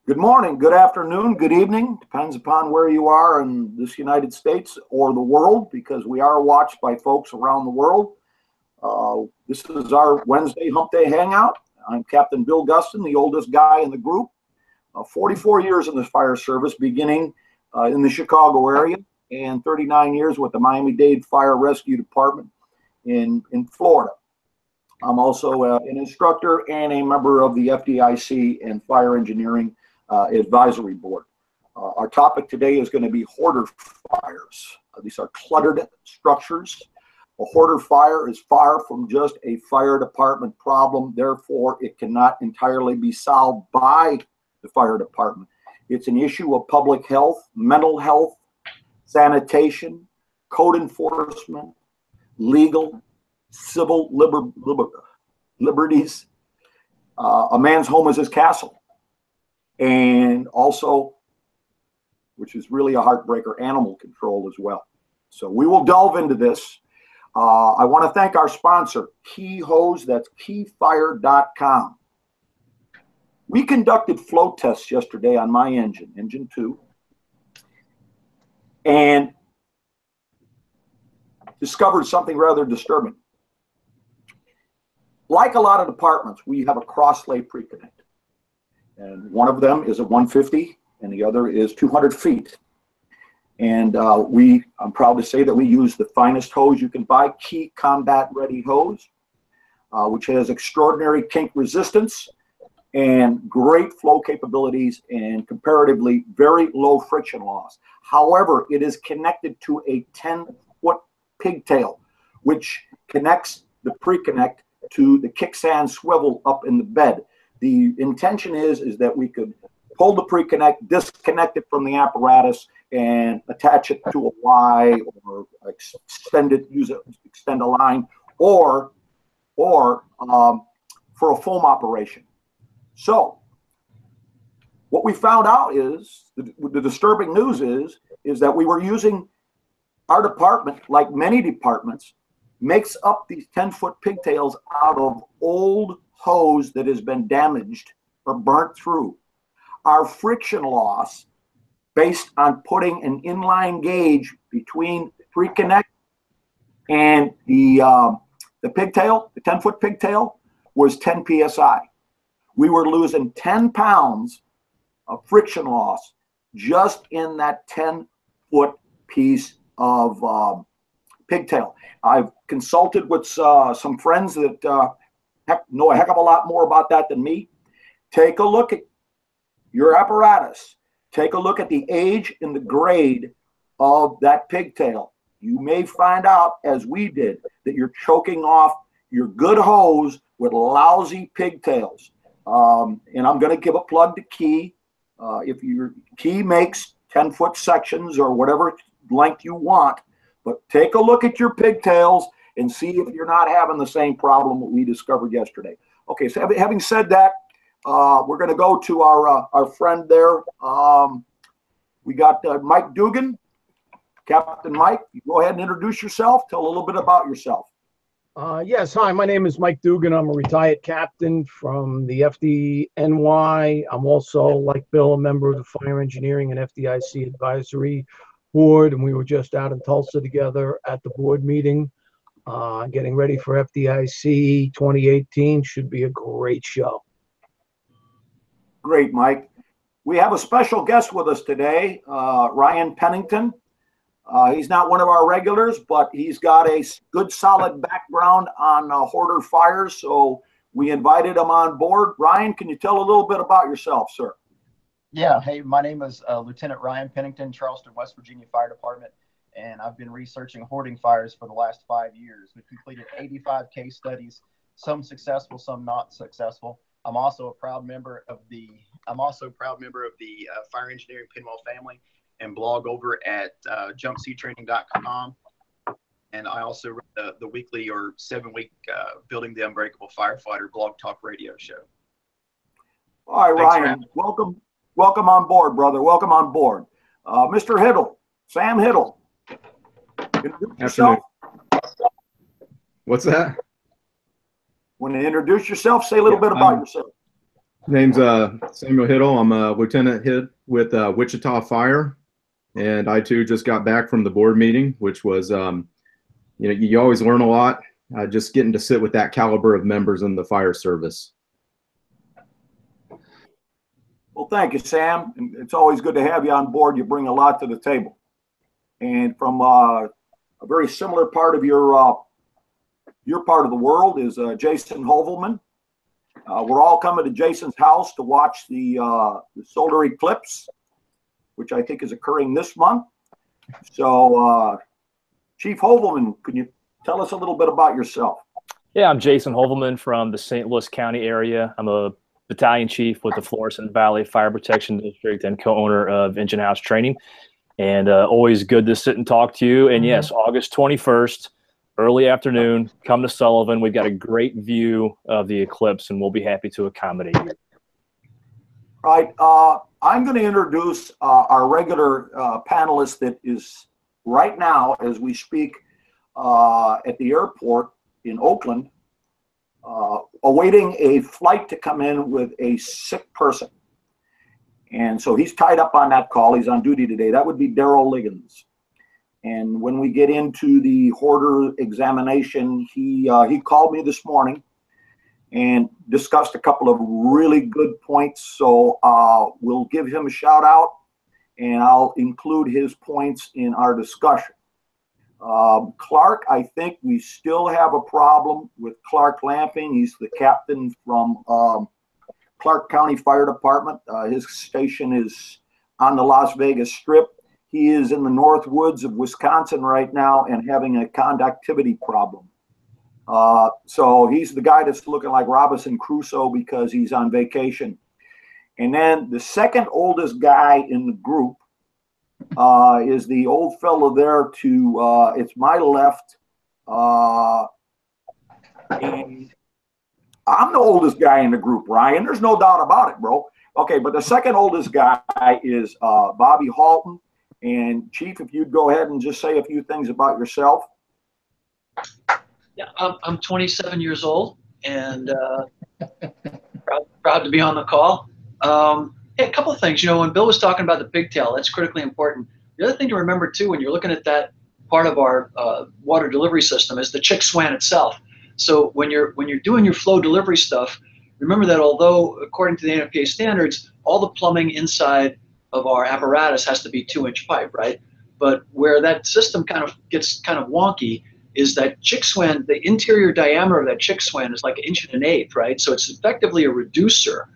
Good morning, good afternoon, good evening. Depends upon where you are in this United States or the world, because we are watched by folks around the world. This is our Wednesday Humpday Hangout. I'm Captain Bill Gustin, the oldest guy in the group. 44 years in the fire service, beginning in the Chicago area, and 39 years with the Miami-Dade Fire Rescue Department in Florida. I'm also an instructor and a member of the FDIC and Fire Engineering Advisory Board. Our topic today is going to be hoarder fires. These are cluttered structures. A hoarder fire is far from just a fire department problem. Therefore, it cannot entirely be solved by the fire department. It's an issue of public health, mental health, sanitation, code enforcement, legal, civil liberties. A man's home is his castle. And also, which is really a heartbreaker, animal control as well. So we will delve into this. I want to thank our sponsor, Key Hose. That's keyfire.com. We conducted flow tests yesterday on my engine, engine 2, and discovered something rather disturbing. Like a lot of departments, we have a cross-lay pre-connect. And one of them is a 150 and the other is 200 feet. And I'm proud to say that we use the finest hose you can buy, Key Combat Ready Hose, which has extraordinary kink resistance and great flow capabilities and comparatively very low friction loss. However, it is connected to a 10-foot pigtail, which connects the pre-connect to the kicksand swivel up in the bed. The intention is that we could pull the pre-connect, disconnect it from the apparatus, and attach it to a Y or extend it, extend a line, or for a foam operation. So what we found out is, the disturbing news is that we were using, our department, like many departments, makes up these 10-foot pigtails out of old hose that has been damaged or burnt through. Our friction loss, based on putting an inline gauge between pre-connect and the pigtail, the 10-foot pigtail, was 10 psi. We were losing 10 pounds of friction loss just in that 10-foot piece of pigtail. I've consulted with some friends that know a heck of a lot more about that than me. Take a look at your apparatus. Take a look at the age and the grade of that pigtail. You may find out, as we did, that you're choking off your good hose with lousy pigtails. And I'm going to give a plug to Key. If your Key makes 10-foot sections or whatever length you want, but take a look at your pigtails and see if you're not having the same problem that we discovered yesterday. Okay, so having said that, we're going to go to our friend there. We got Mike Dugan. Captain Mike, you go ahead and introduce yourself. Tell a little bit about yourself. Yes, hi, my name is Mike Dugan. I'm a retired captain from the FDNY. I'm also, like Bill, a member of the Fire Engineering and FDIC Advisory Board, and we were just out in Tulsa together at the board meeting, getting ready for FDIC 2018. Should be a great show. Great, Mike. We have a special guest with us today, Ryan Pennington. He's not one of our regulars, but he's got a good, solid background on hoarder fires, so we invited him on board. Ryan, can you tell a little bit about yourself, sir? Yeah, hey, my name is Lieutenant Ryan Pennington, Charleston, West Virginia Fire Department, and I've been researching hoarding fires for the last 5 years. We've completed 85 case studies, some successful, some not successful. I'm also a proud member of the Fire Engineering Pinwell family and blog over at jumpseatraining.com. And I also run the weekly or 7-week Building the Unbreakable Firefighter blog talk radio show. All right, Ryan, welcome on board, brother. Welcome on board. Mr. Hittle, Sam Hittle. Introduce yourself. What's that? Want to introduce yourself? Say a little bit about yourself. Name's Samuel Hittle. I'm a lieutenant hit with Wichita Fire, and I too just got back from the board meeting, which was, you always learn a lot. Just getting to sit with that caliber of members in the fire service. Well, thank you, Sam. It's always good to have you on board. You bring a lot to the table. And from a very similar part of your part of the world is Jason Hoevelmann. We're all coming to Jason's house to watch the solar eclipse, which I think is occurring this month. So, Chief Hoevelmann, could you tell us a little bit about yourself? Yeah, I'm Jason Hoevelmann from the St. Louis County area. I'm a battalion chief with the Florissant Valley Fire Protection District and co-owner of Engine House Training. And always good to sit and talk to you. And yes, August 21st, early afternoon, come to Sullivan. We've got a great view of the eclipse, and we'll be happy to accommodate you. All right. I'm going to introduce our regular panelist that is right now, as we speak, at the airport in Oakland, awaiting a flight to come in with a sick person. And so he's tied up on that call. He's on duty today. That would be Darrell Liggins. And when we get into the Hoarder examination, he called me this morning and discussed a couple of really good points. So we'll give him a shout out, and I'll include his points in our discussion. Clark, I think we still have a problem with Clark Lamping. He's the captain from Clark County Fire Department. His station is on the Las Vegas Strip. He is in the North Woods of Wisconsin right now and having a conductivity problem. So he's the guy that's looking like Robinson Crusoe because he's on vacation. And then the second oldest guy in the group is the old fellow there to, it's my left. And I'm the oldest guy in the group, Ryan. There's no doubt about it, bro. Okay, but the second oldest guy is Bobby Halton. And Chief, if you'd go ahead and just say a few things about yourself. Yeah, I'm 27 years old and proud to be on the call. Hey, a couple of things. When Bill was talking about the pigtail, that's critically important. The other thing to remember too, when you're looking at that part of our water delivery system, is the chick swan itself. So when you're doing your flow delivery stuff, remember that although according to the NFPA standards, all the plumbing inside of our apparatus has to be 2-inch pipe, right? But where that system gets kind of wonky is that chick swan, the interior diameter of that chick swan is like 1 1/8 inch, right? So it's effectively a reducer.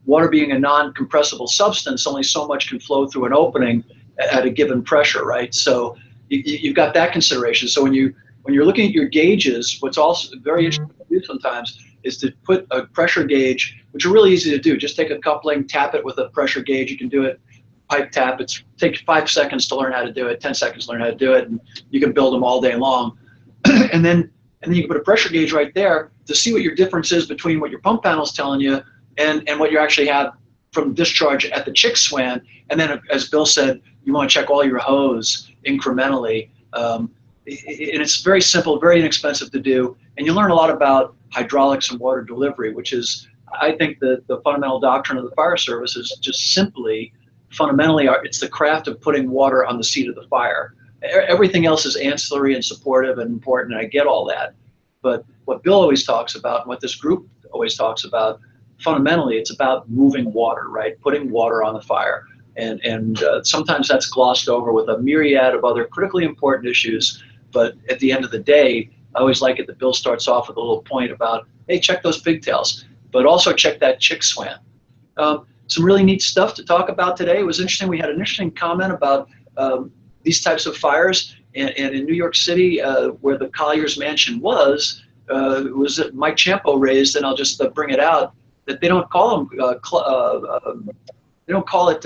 Water being a non-compressible substance, only so much can flow through an opening at a given pressure, right? So you've got that consideration. So when you're looking at your gauges, what's also very interesting to do sometimes is to put a pressure gauge, which are really easy to do. Just take a coupling, tap it with a pressure gauge. You can do it, pipe tap. It takes 5 seconds to learn how to do it, 10 seconds to learn how to do it, and you can build them all day long. and then you can put a pressure gauge right there to see what your difference is between what your pump panel is telling you and what you actually have from discharge at the chick swan. And then, as Bill said, you want to check all your hose incrementally. And it's very simple, very inexpensive to do. And you learn a lot about hydraulics and water delivery, which is, I think, the fundamental doctrine of the fire service is just simply, fundamentally, it's the craft of putting water on the seat of the fire. Everything else is ancillary and supportive and important, and I get all that. But what Bill always talks about, and what this group always talks about, fundamentally, it's about moving water, right? Putting water on the fire. And sometimes that's glossed over with a myriad of other critically important issues. But at the end of the day, I always like it that Bill starts off with a little point about, hey, check those pigtails, but also check that chick swan. Some really neat stuff to talk about today. It was interesting. We had an interesting comment about these types of fires. And in New York City, where the Collier's mansion was Mike Champo raised, and I'll just bring it out, that they don't call them, they don't call it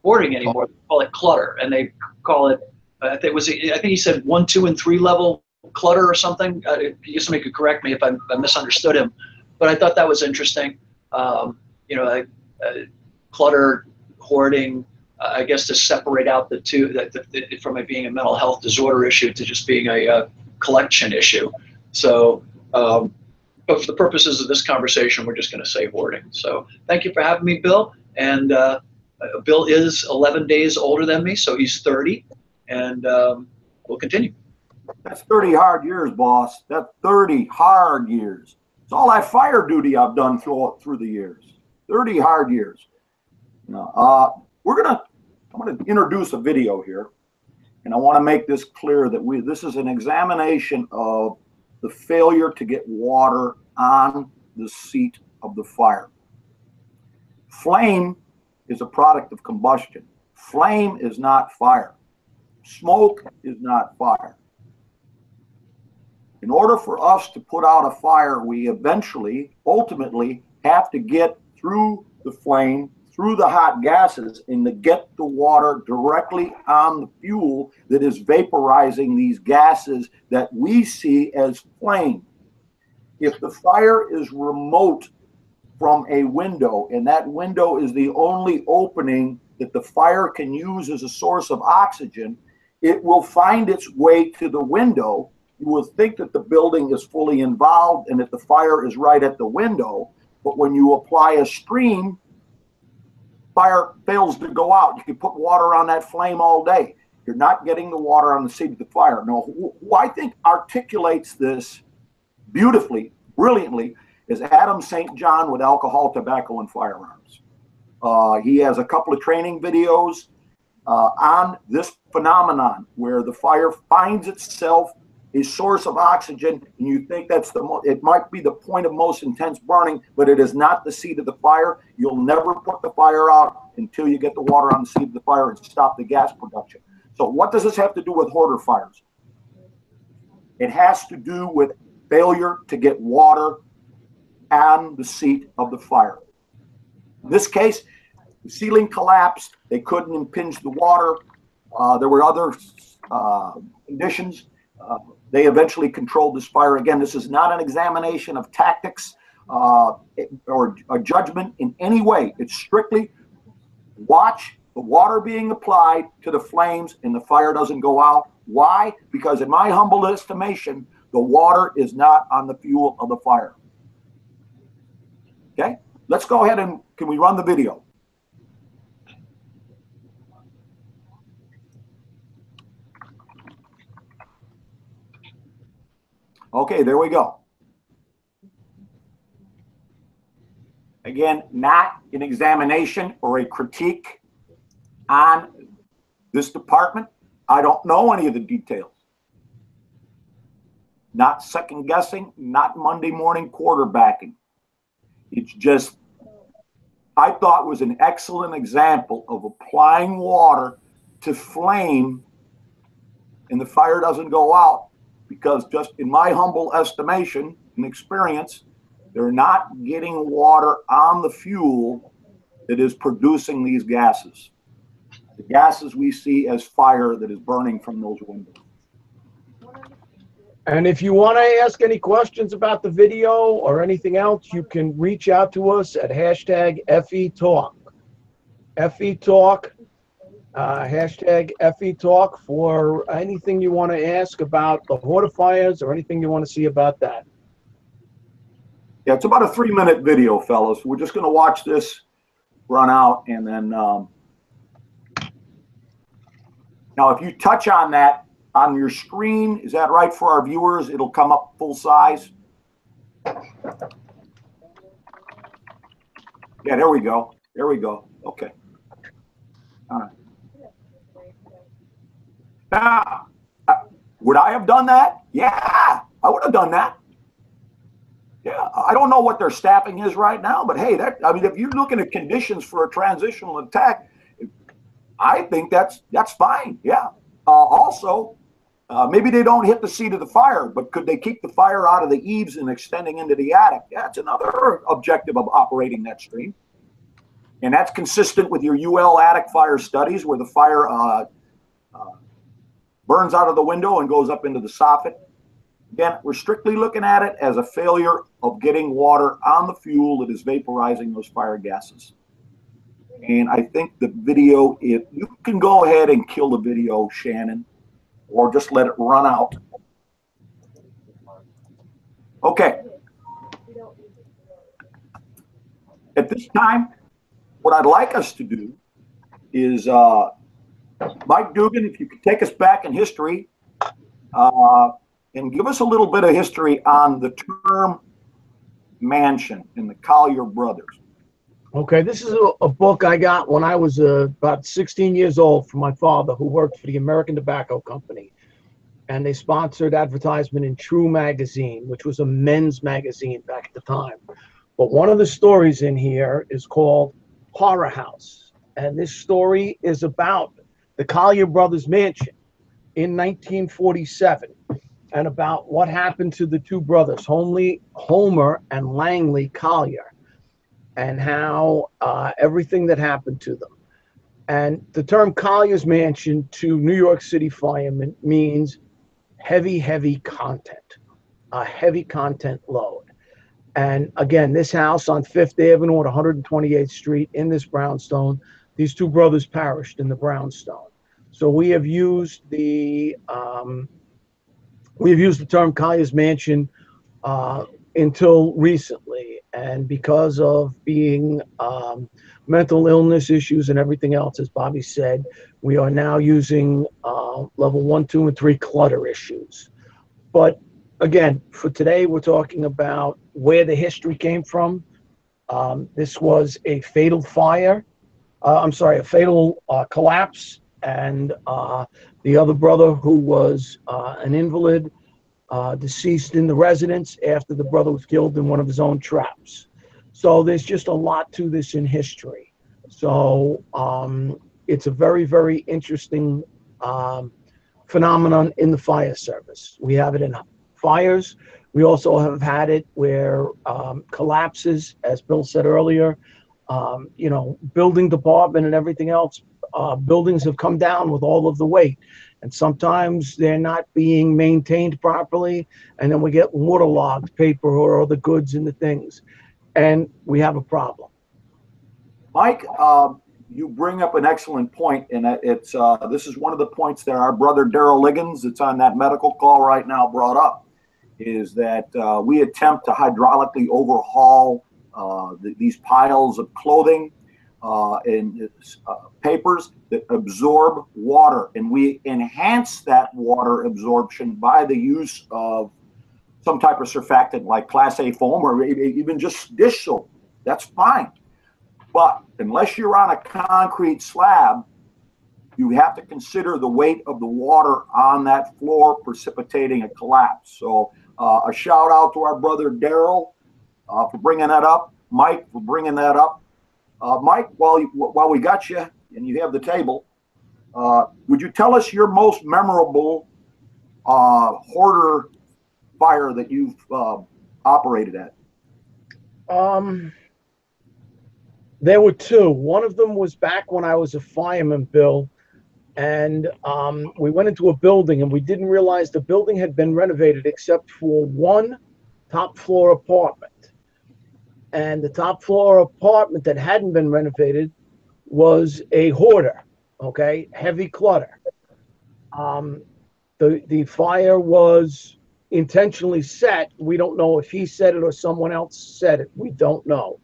hoarding anymore. They call it clutter, and they call it, I think he said 1, 2, and 3 level clutter or something. Somebody could correct me if I misunderstood him, but I thought that was interesting. Clutter, hoarding, I guess to separate out the two, from it being a mental health disorder issue to just being a collection issue. So but for the purposes of this conversation, we're just going to say hoarding. So thank you for having me, Bill. And Bill is 11 days older than me, so he's 30, and we'll continue. That's 30 hard years, boss. That's 30 hard years. It's all that fire duty I've done through the years. 30 hard years. Now, I'm gonna introduce a video here, and I want to make this clear that this is an examination of the failure to get water on the seat of the fire. Flame is a product of combustion. Flame is not fire. Smoke is not fire. In order for us to put out a fire, we ultimately have to get through the flame, through the hot gases, and to get the water directly on the fuel that is vaporizing these gases that we see as flame. If the fire is remote from a window, and that window is the only opening that the fire can use as a source of oxygen, it will find its way to the window. You will think that the building is fully involved and that the fire is right at the window, but when you apply a stream, fire fails to go out. You can put water on that flame all day. You're not getting the water on the seat of the fire. No, who I think articulates this beautifully, brilliantly, is Adam St. John with Alcohol, Tobacco, and Firearms. He has a couple of training videos on this phenomenon where the fire finds itself a source of oxygen, and you think that's it might be the point of most intense burning, but it is not the seat of the fire. You'll never put the fire out until you get the water on the seat of the fire and stop the gas production. So what does this have to do with hoarder fires? It has to do with failure to get water on the seat of the fire. In this case, the ceiling collapsed. They couldn't impinge the water. There were other conditions. They eventually controlled this fire. Again, this is not an examination of tactics or a judgment in any way. It's strictly watch the water being applied to the flames and the fire doesn't go out. Why? Because in my humble estimation, the water is not on the fuel of the fire. Okay, let's go ahead and can we run the video? Okay, there we go. Again, not an examination or a critique on this department. I don't know any of the details. Not second guessing, not Monday morning quarterbacking. It's just, I thought it was an excellent example of applying water to flame and the fire doesn't go out. Because just in my humble estimation and experience, they're not getting water on the fuel that is producing these gases. The gases we see as fire that is burning from those windows. And if you want to ask any questions about the video or anything else, you can reach out to us at hashtag FETalk. FETalk. Hashtag FETalk for anything you want to ask about the hoarder fires or anything you want to see about that. Yeah, it's about a 3-minute video, fellas. We're just going to watch this run out, and then now if you touch on that on your screen, is that right for our viewers? It'll come up full size. Yeah, there we go. There we go. Okay. All right. Now, would I have done that? Yeah, I would have done that. Yeah, I don't know what their staffing is right now, but hey, I mean, if you're looking at conditions for a transitional attack, I think that's fine. Yeah. Also, maybe they don't hit the seat of the fire, but could they keep the fire out of the eaves and extending into the attic? That's another objective of operating that stream. And that's consistent with your UL attic fire studies where the fire burns out of the window and goes up into the soffit. Again, we're strictly looking at it as a failure of getting water on the fuel that is vaporizing those fire gases. And I think the video, if you can go ahead and kill the video, Shannon, or just let it run out. Okay. At this time, what I'd like us to do is, Mike Dugan, if you could take us back in history and give us a little bit of history on the term mansion and the Collier brothers. Okay, this is a book I got when I was about 16 years old from my father, who worked for the American Tobacco Company. And they sponsored advertisement in True magazine, which was a men's magazine back at the time. But one of the stories in here is called Horror House. And this story is about the Collier brothers mansion in 1947 and about what happened to the two brothers, Homer and Langley Collier, and how everything that happened to them. And the term Collier's Mansion to New York City firemen means heavy content, a heavy content load. And again, this house on 5th Avenue at 128th Street in this brownstone, these two brothers perished in the brownstone. So we have used the term Collier's Mansion until recently, and because of being mental illness issues and everything else, as Bobby said, we are now using level 1, 2, and 3 clutter issues. But again, for today, we're talking about where the history came from. This was a fatal fire. A fatal collapse, and the other brother, who was an invalid, deceased in the residence after the brother was killed in one of his own traps. So there's just a lot to this in history. So it's a very interesting phenomenon in the fire service. We have it in fires. We also have had it where collapses, as Bill said earlier, building department and everything else, buildings have come down with all of the weight. And sometimes they're not being maintained properly, and then we get waterlogged paper or other goods in the things, and we have a problem. Mike, you bring up an excellent point, and it's this is one of the points that our brother Darrell Liggins, that's on that medical call right now, brought up, is that we attempt to hydraulically overhaul these piles of clothing and papers that absorb water, and we enhance that water absorption by the use of some type of surfactant like Class A foam or even just dish soap. That's fine, but unless you're on a concrete slab, you have to consider the weight of the water on that floor precipitating a collapse. So a shout out to our brother Daryl for bringing that up, Mike for bringing that up. Mike, while we got you and you have the table, would you tell us your most memorable hoarder fire that you've operated at? There were two. One of them was back when I was a fireman, Bill, and we went into a building and we didn't realize the building had been renovated except for one top floor apartment. And the top floor apartment that hadn't been renovated was a hoarder, okay, heavy clutter. The fire was intentionally set. We don't know if he said it or someone else said it. We don't know.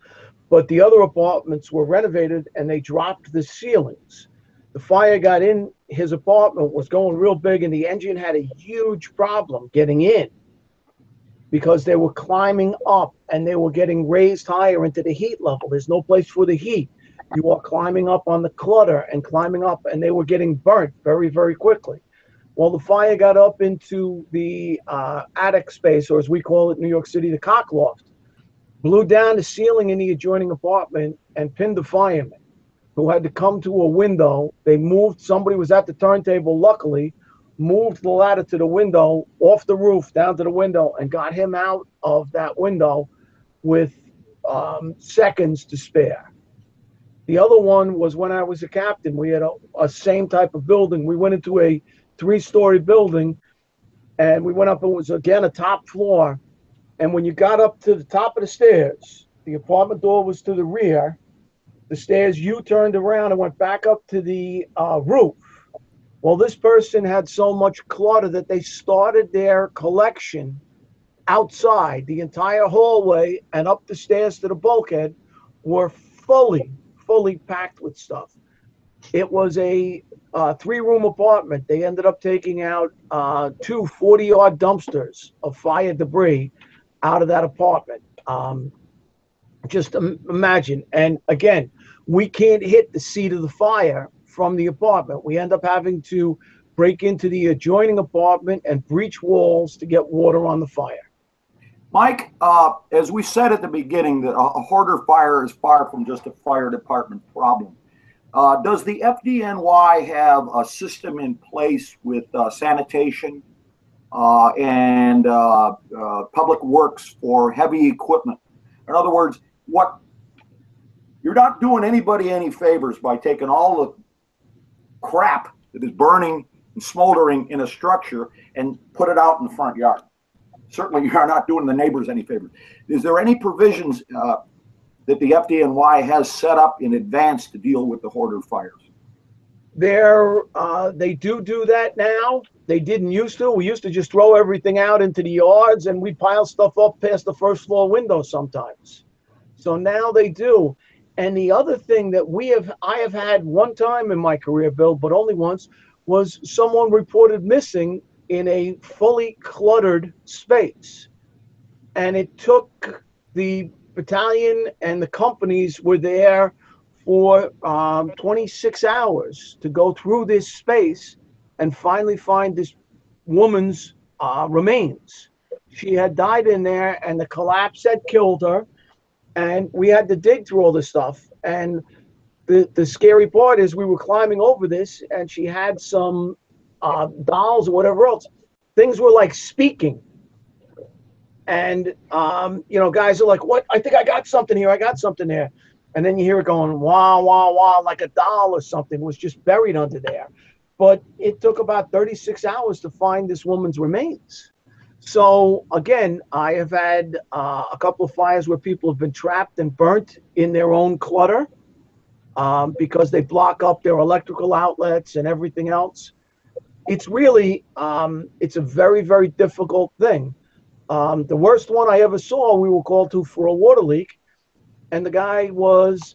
But the other apartments were renovated and they dropped the ceilings. The fire got in, his apartment was going real big, and the engine had a huge problem getting in, because they were climbing up and they were getting raised higher into the heat level. There's no place for the heat. You are climbing up on the clutter and climbing up, and they were getting burnt very quickly. Well, the fire got up into the attic space, or as we call it in New York City, the cock loft, blew down the ceiling in the adjoining apartment and pinned the fireman, who had to come to a window. They moved, somebody was at the turntable, luckily, moved the ladder to the window, off the roof, down to the window, and got him out of that window with seconds to spare. The other one was when I was a captain. We had a same type of building. We went into a 3-story building, and we went up, it was again a top floor. And when you got up to the top of the stairs, the apartment door was to the rear. The stairs, you turned around and went back up to the roof. Well, this person had so much clutter that they started their collection outside, the entire hallway and up the stairs to the bulkhead, were fully packed with stuff. It was a 3-room apartment. They ended up taking out 2 40-yard dumpsters of fire debris out of that apartment. Just imagine. And again, we can't hit the seat of the fire from the apartment. We end up having to break into the adjoining apartment and breach walls to get water on the fire. Mike, as we said at the beginning, that a hoarder fire is far from just a fire department problem. Does the FDNY have a system in place with sanitation and public works for heavy equipment? In other words, you're not doing anybody any favors by taking all the crap that is burning and smoldering in a structure and put it out in the front yard. Certainly, you are not doing the neighbors any favors. Is there any provisions that the FDNY has set up in advance to deal with the hoarder fires? They do that now. They didn't used to. We used to just throw everything out into the yards, and we pile stuff up past the first floor window sometimes. So now they do. And the other thing that I have had one time in my career, Bill, but only once, was someone reported missing in a fully cluttered space. And it took the battalion and the companies were there for 26 hours to go through this space and finally find this woman's remains. She had died in there, and the collapse had killed her. And we had to dig through all this stuff. And the scary part is we were climbing over this, and she had some dolls or whatever else. Things were like speaking. And, guys are like, what? I think I got something here. I got something there. And then you hear it going, wah, wah, wah, like a doll or something was just buried under there. But it took about 36 hours to find this woman's remains. So, again, I have had a couple of fires where people have been trapped and burnt in their own clutter because they block up their electrical outlets and everything else. It's really, it's a very, very difficult thing. The worst one I ever saw, we were called to for a water leak, and the guy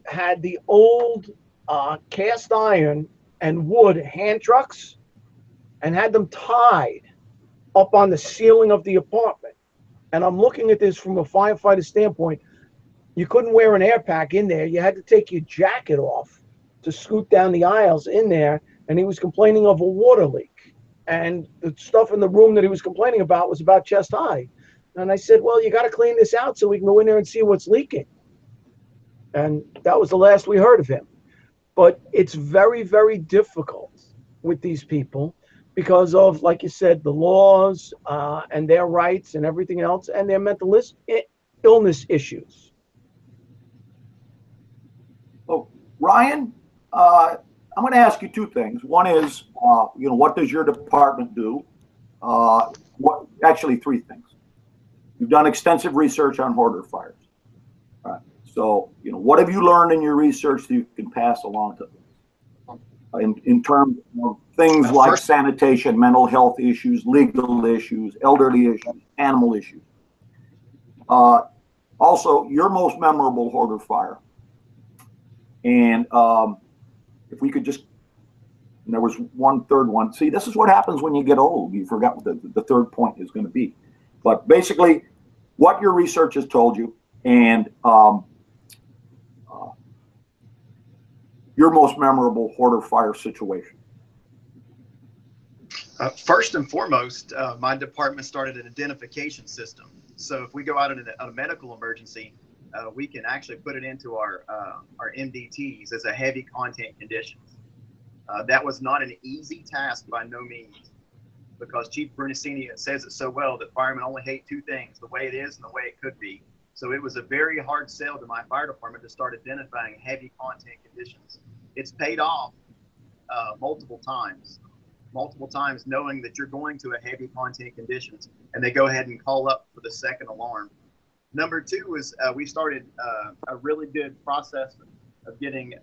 had the old cast iron and wood hand trucks and had them tied up on the ceiling of the apartment. And I'm looking at this from a firefighter standpoint. You couldn't wear an air pack in there. You had to take your jacket off to scoot down the aisles in there. And he was complaining of a water leak. And the stuff in the room that he was complaining about was about chest high. And I said, well, you got to clean this out so we can go in there and see what's leaking. And that was the last we heard of him. But it's very, very difficult with these people because of, like you said, the laws and their rights and everything else, and their mental illness issues. Well, Ryan, I'm going to ask you 2 things. One is, what does your department do? Actually, 3 things. You've done extensive research on hoarder fires. All right. So, what have you learned in your research that you can pass along to in terms of things like sanitation, mental health issues, legal issues, elderly issues, animal issues? Also, your most memorable hoarder fire. And if we could just, there was one third one. See, this is what happens when you get old. You forgot what the third point is going to be. But basically, what your research has told you, and your most memorable hoarder fire situation. First and foremost, my department started an identification system. So if we go out in a medical emergency, we can actually put it into our MDTs as a heavy content condition. That was not an easy task by no means, because Chief Brunacini says it so well that firemen only hate 2 things, the way it is and the way it could be. So it was a very hard sell to my fire department to start identifying heavy content conditions. It's paid off multiple times, knowing that you're going to a heavy content conditions, and they go ahead and call up for the second alarm. Number 2 is we started a really good process of getting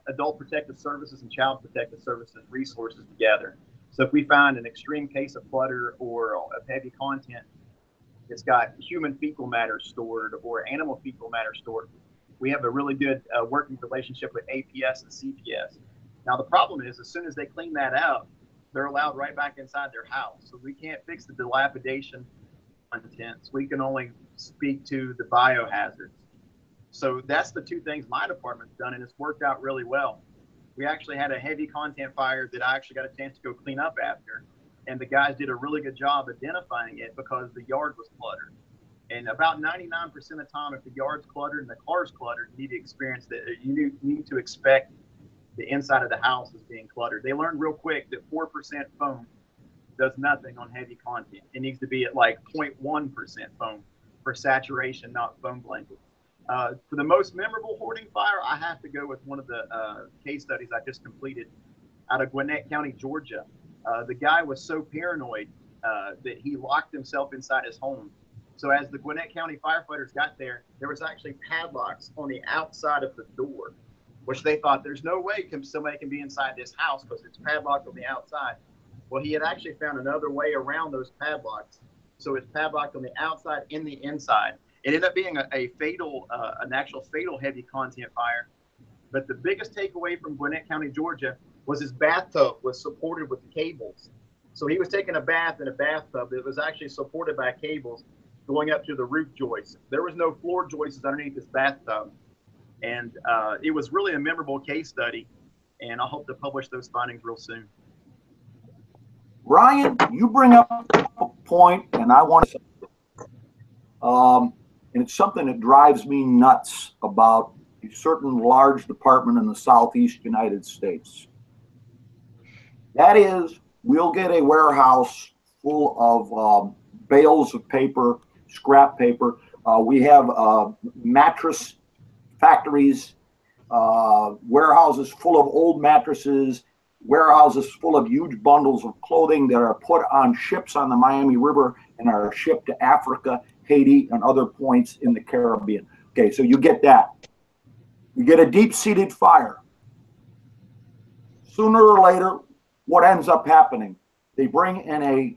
adult protective services and child protective services resources together. So if we find an extreme case of clutter or of heavy content, it's got human fecal matter stored or animal fecal matter stored, We have a really good working relationship with APS and CPS. Now, the problem is, as soon as they clean that out, they're allowed right back inside their house. So we can't fix the dilapidation contents. We can only speak to the biohazards. So that's the two things my department's done, and it's worked out really well. We actually had a heavy content fire that I actually got a chance to go clean up after. And the guys did a really good job identifying it because the yard was cluttered. And about 99% of the time, if the yard's cluttered and the car's cluttered, you need to experience that. You need to expect the inside of the house is being cluttered. They learned real quick that 4% foam does nothing on heavy content. It needs to be at like 0.1% foam for saturation, not foam blanket. For the most memorable hoarding fire, I have to go with one of the case studies I just completed out of Gwinnett County, Georgia. The guy was so paranoid that he locked himself inside his home. So as the Gwinnett County firefighters got there, there was actually padlocks on the outside of the door, which they thought there's no way somebody can be inside this house because it's padlocked on the outside. Well, he had actually found another way around those padlocks. So it's padlocked on the outside and the inside. It ended up being an actual fatal heavy content fire. But the biggest takeaway from Gwinnett County, Georgia, was his bathtub was supported with cables. So he was taking a bath in a bathtub that was actually supported by cables going up to the roof joists. There was no floor joists underneath this bathtub. And it was really a memorable case study. And I hope to publish those findings real soon. Ryan, you bring up a point, and I want to say, and it's something that drives me nuts about a certain large department in the Southeast United States. That is, we'll get a warehouse full of bales of paper, scrap paper. We have mattress factories, warehouses full of old mattresses, warehouses full of huge bundles of clothing that are put on ships on the Miami River and are shipped to Africa, Haiti, and other points in the Caribbean. Okay, so you get that. You get a deep-seated fire. Sooner or later, what ends up happening? They bring in a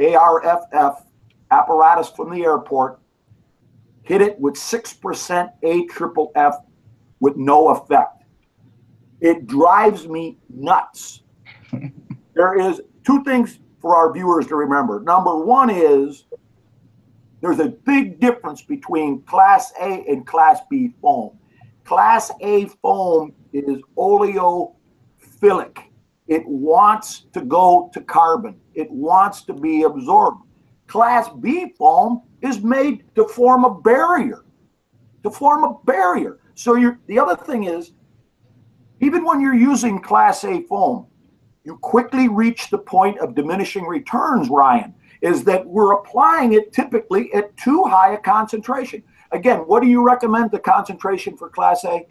ARFF apparatus from the airport, hit it with 6% AFFF with no effect. It drives me nuts. There is two things for our viewers to remember. Number one is there's a big difference between Class A and Class B foam. Class A foam is oleophilic. It wants to go to carbon. It wants to be absorbed. Class B foam is made to form a barrier. So the other thing is, even when you're using Class A foam, you quickly reach the point of diminishing returns, Ryan, is that we're applying it typically at too high a concentration. Again, what do you recommend the concentration for Class A?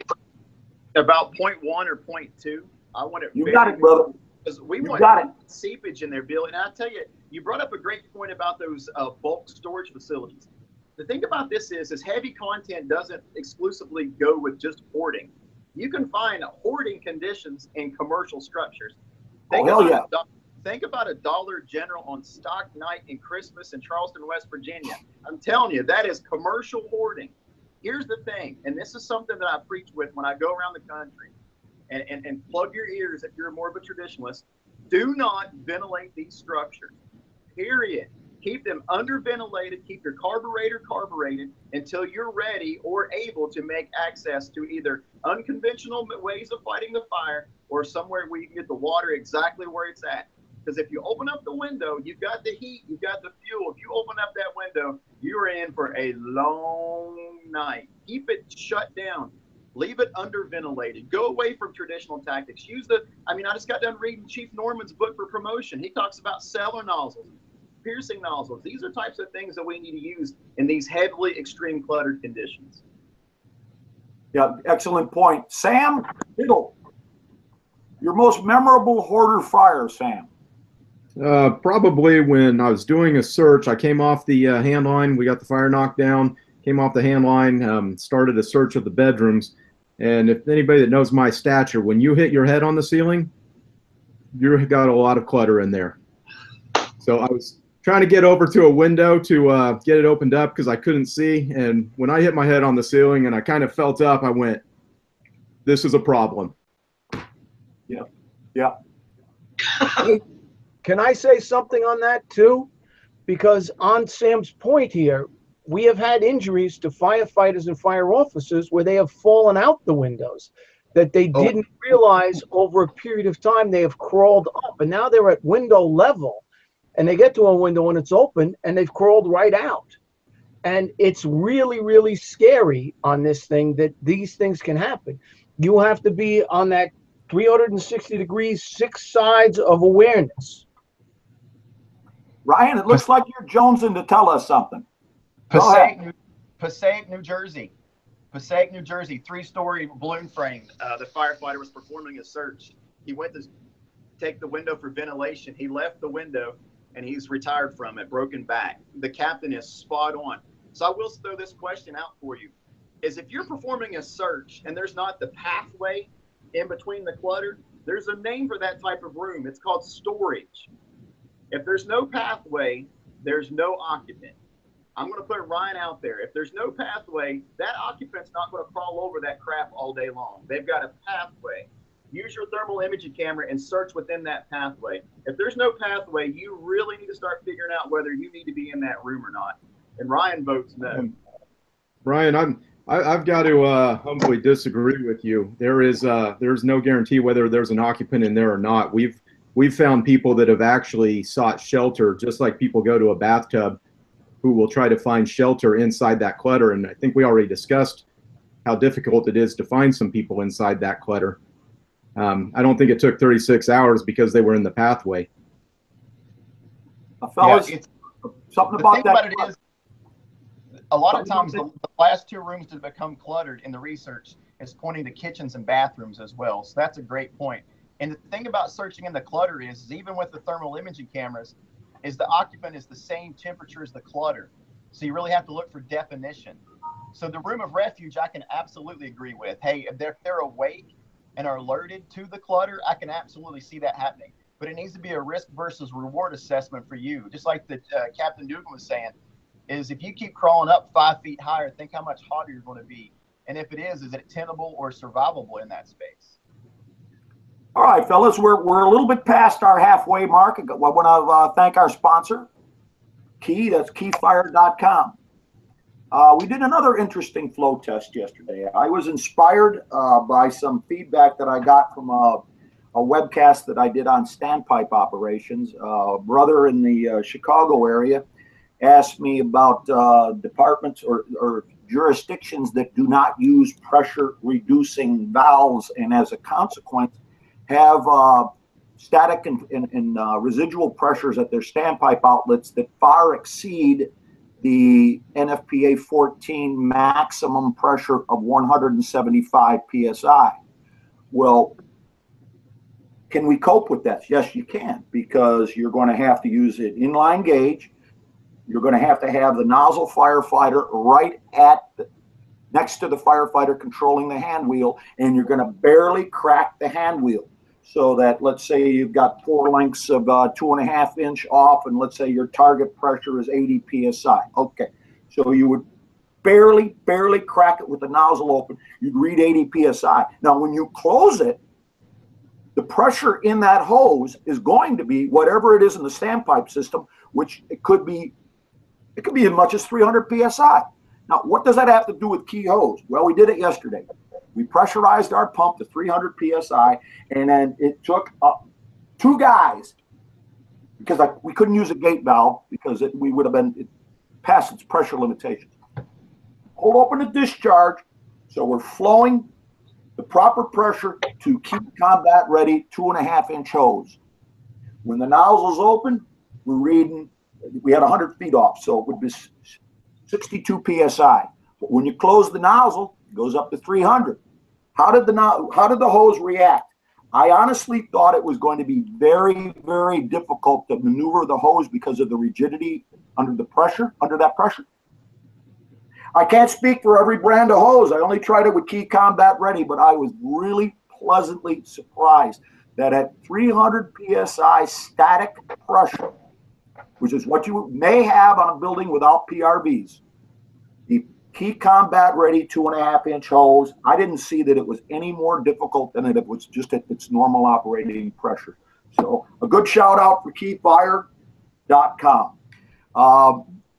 About 0.1 or 0.2. I want it. You got it, brother. Because we You want got it. seepage in there, Bill. And I tell you, you brought up a great point about those bulk storage facilities. The thing about this is heavy content doesn't exclusively go with just hoarding. You can find hoarding conditions in commercial structures. Think about a Dollar General on stock night in Christmas in Charleston, West Virginia. I'm telling you, that is commercial hoarding. Here's the thing, and this is something that I preach with when I go around the country, and plug your ears if you're more of a traditionalist. Do not ventilate these structures, period. Keep them underventilated, keep your carburetor carbureted until you're ready or able to make access to either unconventional ways of fighting the fire or somewhere where you can get the water exactly where it's at. Because if you open up the window, you've got the heat, you've got the fuel. If you open up that window, you're in for a long night. Keep it shut down. Leave it underventilated. Go away from traditional tactics. I just got done reading Chief Norman's book for promotion. He talks about cellar nozzles, piercing nozzles. These are types of things that we need to use in these heavily extreme cluttered conditions. Yeah, excellent point. Sam, Hittle, your most memorable hoarder fire, Sam? Probably when I was doing a search, I came off the hand line. We got the fire knocked down, came off the hand line, started a search of the bedrooms. And if anybody that knows my stature, when you hit your head on the ceiling, you've got a lot of clutter in there. So I was trying to get over to a window to get it opened up because I couldn't see. And when I hit my head on the ceiling and I kind of felt up, I went, this is a problem. Yeah. Yeah. Can I say something on that too? Because on Sam's point here, we have had injuries to firefighters and fire officers where they have fallen out the windows that they didn't realize over a period of time they have crawled up, and now they're at window level and they get to a window and it's open and they've crawled right out. And it's really, really scary on this thing that these things can happen. You have to be on that 360 degrees, 6 sides of awareness. Ryan, it looks like you're jonesing to tell us something. Passaic, New Jersey. Passaic, New Jersey, 3-story balloon frame. The firefighter was performing a search. He went to take the window for ventilation. He left the window and he's retired from it, broken back. The captain is spot on. So I will throw this question out for you. Is if you're performing a search and there's not the pathway in between the clutter, there's a name for that type of room. It's called storage. If there's no pathway, there's no occupant. I'm going to put Ryan out there. If there's no pathway, that occupant's not going to crawl over that crap all day long. They've got a pathway. Use your thermal imaging camera and search within that pathway. If there's no pathway, you really need to start figuring out whether you need to be in that room or not. And Ryan votes no. Ryan, I've got to humbly disagree with you. There's no guarantee whether there's an occupant in there or not. We've found people that have actually sought shelter, just like people go to a bathtub, who will try to find shelter inside that clutter. And I think we already discussed how difficult it is to find some people inside that clutter. I don't think it took 36 hours because they were in the pathway. Fellas, something about that. About it is, a lot of times the last 2 rooms to become cluttered in the research is pointing to kitchens and bathrooms as well. So that's a great point. And the thing about searching in the clutter is even with the thermal imaging cameras, is the occupant is the same temperature as the clutter. So you really have to look for definition. So the room of refuge, I can absolutely agree with. Hey, if they're awake and are alerted to the clutter, I can absolutely see that happening. But it needs to be a risk versus reward assessment for you. Just like the Captain Dugan was saying, is if you keep crawling up 5 feet higher, think how much hotter you're going to be. And if it is it tenable or survivable in that space? All right, fellas, we're a little bit past our halfway mark. I want to thank our sponsor, Key. That's keyfire.com. We did another interesting flow test yesterday. I was inspired by some feedback that I got from a webcast that I did on standpipe operations. A brother in the Chicago area asked me about departments or jurisdictions that do not use pressure reducing valves, and as a consequence have static and residual pressures at their standpipe outlets that far exceed the NFPA 14 maximum pressure of 175 PSI. Well, can we cope with that? Yes, you can, because you're going to have to use an inline gauge. You're going to have the nozzle firefighter right next to the firefighter controlling the hand wheel, and you're going to barely crack the hand wheel. So that, let's say you've got 4 lengths of 2.5 inch off, and let's say your target pressure is 80 PSI. Okay, so you would barely crack it with the nozzle open. You'd read 80 PSI. Now, when you close it, the pressure in that hose is going to be whatever it is in the standpipe system, which it could be as much as 300 PSI. Now, what does that have to do with Key hose? Well, we did it yesterday. We pressurized our pump to 300 PSI, and then it took 2 guys, because we couldn't use a gate valve because we would have been past its pressure limitations. Hold open the discharge, so we're flowing the proper pressure to keep combat ready 2.5 inch hose. When the nozzle's open, we had 100 feet off, so it would be 62 PSI. But when you close the nozzle, it goes up to 300. How did the hose react? I honestly thought it was going to be very, very difficult to maneuver the hose because of the rigidity under that pressure. I can't speak for every brand of hose. I only tried it with Key Combat Ready, but I was really pleasantly surprised that at 300 PSI static pressure, which is what you may have on a building without PRVs. The key combat ready 2.5-inch hose. I didn't see that it was any more difficult than it was just at its normal operating pressure. So a good shout out for keyfire.com.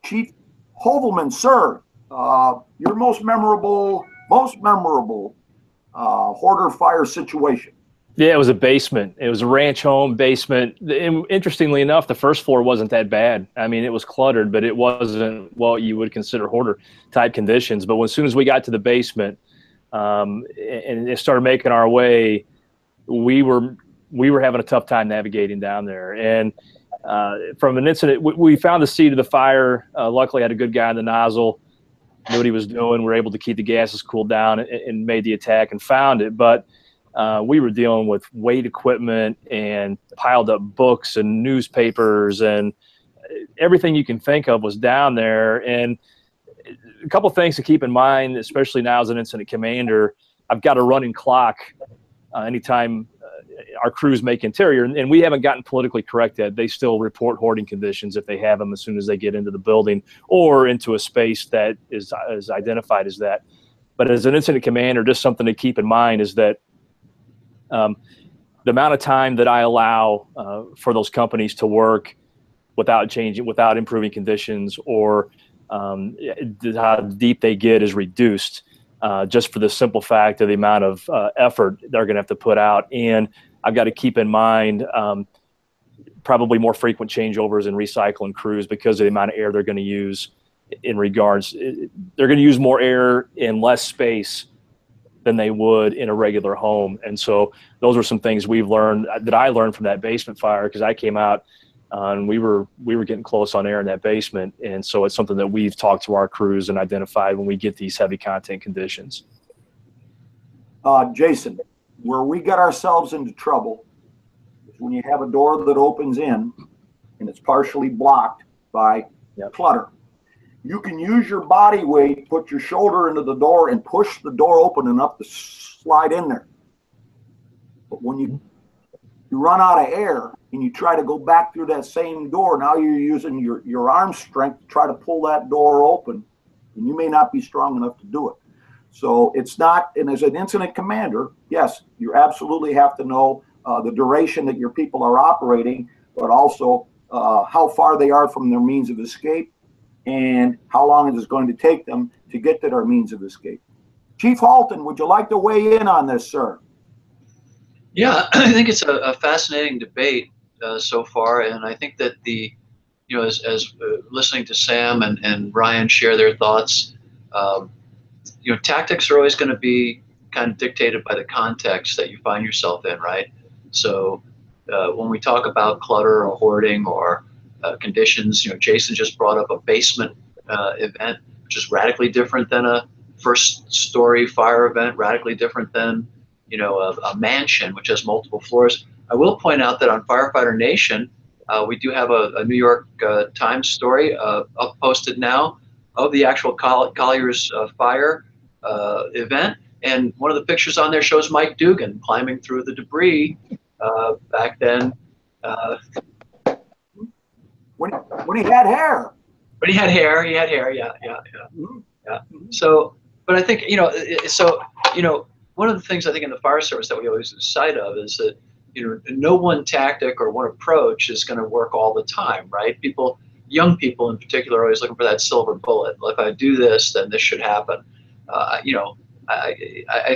Chief Hoevelmann, sir, your most memorable hoarder fire situation. Yeah, it was a basement. It was a ranch home basement. And interestingly enough, the first floor wasn't that bad. I mean, it was cluttered, but it wasn't what you would consider hoarder type conditions. But as soon as we got to the basement and it started making our way, we were having a tough time navigating down there. And from an incident, we found the seat of the fire. Luckily, I had a good guy in the nozzle, knew what he was doing. We were able to keep the gases cooled down and made the attack and found it. But we were dealing with weight equipment and piled up books and newspapers and everything you can think of was down there. And a couple of things to keep in mind, especially now as an incident commander, I've got a running clock anytime our crews make interior, and we haven't gotten politically correct yet. They still report hoarding conditions if they have them as soon as they get into the building or into a space that is identified as that. But as an incident commander, just something to keep in mind is that the amount of time that I allow for those companies to work without improving conditions, or how deep they get is reduced, just for the simple fact of the amount of effort they're going to have to put out. And I've got to keep in mind probably more frequent changeovers and recycling crews because of the amount of air they're going to use. In regards, they're going to use more air in less space than they would in a regular home. And so those were some things I learned from that basement fire, because I came out and we were getting close on air in that basement. And so it's something that we've talked to our crews and identified when we get these heavy content conditions. Jason, where we got ourselves into trouble is when you have a door that opens in and it's partially blocked by clutter. You can use your body weight, put your shoulder into the door and push the door open enough to slide in there. But when you run out of air and you try to go back through that same door, now you're using your arm strength to try to pull that door open, and you may not be strong enough to do it. So it's not, and as an incident commander, yes, you absolutely have to know the duration that your people are operating, but also how far they are from their means of escape and how long it is going to take them to get to their means of escape. Chief Halton, would you like to weigh in on this, sir? Yeah, I think it's a fascinating debate so far, and I think that as listening to Sam and Ryan share their thoughts, tactics are always going to be kind of dictated by the context that you find yourself in, right? So when we talk about clutter or hoarding or conditions, Jason just brought up a basement event, which is radically different than a first story fire event, radically different than a mansion which has multiple floors. I will point out that on Firefighter Nation, we do have a New York Times story up posted now of the actual Collier's fire event, and one of the pictures on there shows Mike Dugan climbing through the debris back then. When he had hair. When he had hair, yeah. So, but I think one of the things I think in the fire service that we always lose sight of is that no one tactic or one approach is going to work all the time, right? Young people in particular, are always looking for that silver bullet. Well, if I do this, then this should happen. I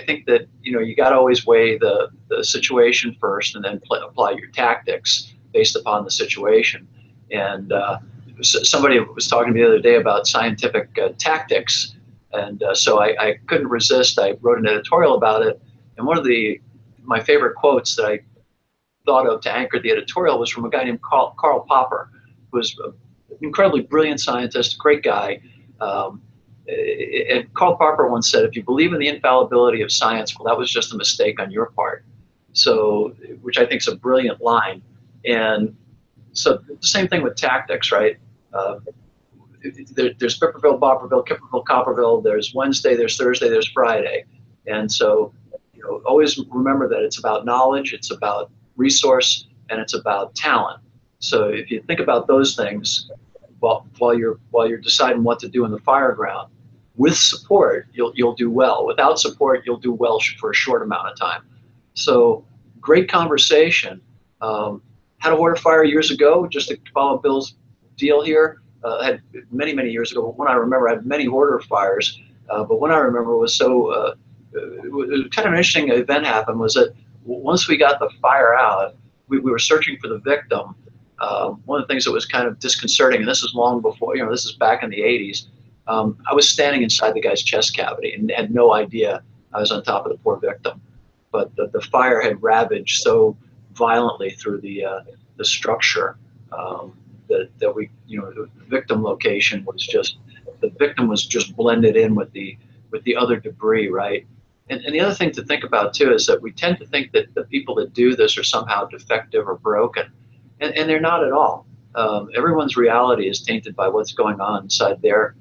think that you got to always weigh the situation first, and then apply your tactics based upon the situation. And somebody was talking to me the other day about scientific tactics, and so I couldn't resist. I wrote an editorial about it, and one of my favorite quotes that I thought of to anchor the editorial was from a guy named Karl Popper, who was an incredibly brilliant scientist, great guy. And Karl Popper once said, "If you believe in the infallibility of science, well, that was just a mistake on your part." So, which I think is a brilliant line. And so the same thing with tactics, right? There's Pipperville, Bopperville, Kipperville, Copperville. There's Wednesday, there's Thursday, there's Friday. And so, always remember that it's about knowledge, it's about resource, and it's about talent. So if you think about those things, while you're deciding what to do in the fire ground, with support, you'll do well. Without support, you'll do well for a short amount of time. So great conversation. Had a Hoarder fire years ago, just to follow Bill's deal here. Had many years ago. But when I remember, I had many Hoarder fires. But one I remember was so it was kind of an interesting event happened was that once we got the fire out, we were searching for the victim. One of the things that was kind of disconcerting, and this is long before, this is back in the 80s, I was standing inside the guy's chest cavity and had no idea I was on top of the poor victim. But the fire had ravaged so violently through the structure that we, the victim location was just, the victim was just blended in with the other debris, right? And the other thing to think about too is that we tend to think that the people that do this are somehow defective or broken, and they're not at all. Everyone's reality is tainted by what's going on inside their,